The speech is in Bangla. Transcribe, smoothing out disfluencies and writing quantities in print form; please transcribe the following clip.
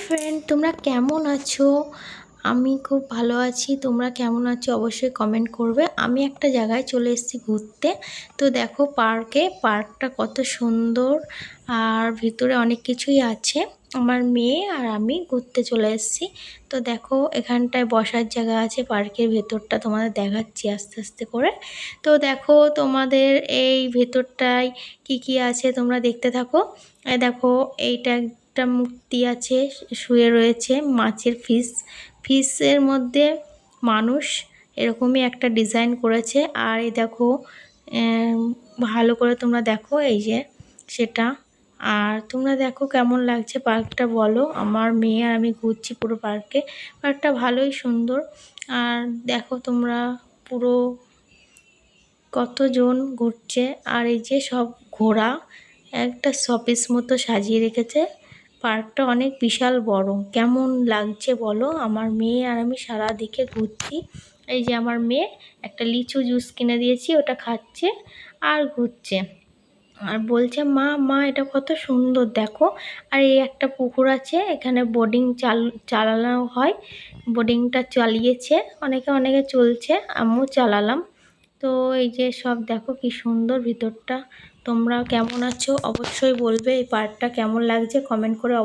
ফ্রেন্ড, তোমরা কেমন আছো? আমি খুব ভালো আছি। তোমরা কেমন আছো অবশ্যই কমেন্ট করবে। আমি একটা জায়গায় চলে এসেছি ঘুরতে। তো দেখো পার্কটা কত সুন্দর, আর ভিতরে অনেক কিছুই আছে। আমার মেয়ে আর আমি ঘুরতে চলে এসেছি। তো দেখো এখানটায় বসার জায়গা আছে, পার্কের ভেতরটা তোমাদের দেখাচ্ছি আস্তে আস্তে করে। তো দেখো তোমাদের এই ভেতরটায় কি কি আছে তোমরা দেখতে থাকো। দেখো এইটা একটা মূর্তি আছে, শুয়ে রয়েছে মাছের ফিশের মধ্যে মানুষ এরকমই একটা ডিজাইন করেছে। আর এই দেখো ভালো করে তোমরা দেখো, এই যে সেটা। আর তোমরা দেখো কেমন লাগছে পার্কটা বলো। আমার মেয়ে আর আমি ঘুরছি পুরো পার্কটা ভালোই সুন্দর। আর দেখো তোমরা পুরো কতজন ঘুরছে। আর এই যে সব ঘোড়া একটা শপিস মতো সাজিয়ে রেখেছে। পার্কটা অনেক বিশাল বড়। কেমন লাগছে বলো। আমার মেয়ে আর আমি সারা দিকে ঘুরছি। এই যে আমার মেয়ে একটা লিচু জুস কিনে দিয়েছি, ওটা খাচ্ছে আর ঘুরছে। আর বলছে মা মা এটা কত সুন্দর দেখো। আর এই একটা পুকুর আছে, এখানে বোটিং চালানো হয়। বোটিংটা চালিয়েছে অনেকে চলছে, আমিও চালালাম। তো এই যে সব দেখো কি সুন্দর ভিতরটা। তোমরা কেমন আছো অবশ্যই বলবে। এই পার্কটা কেমন লাগছে কমেন্ট করে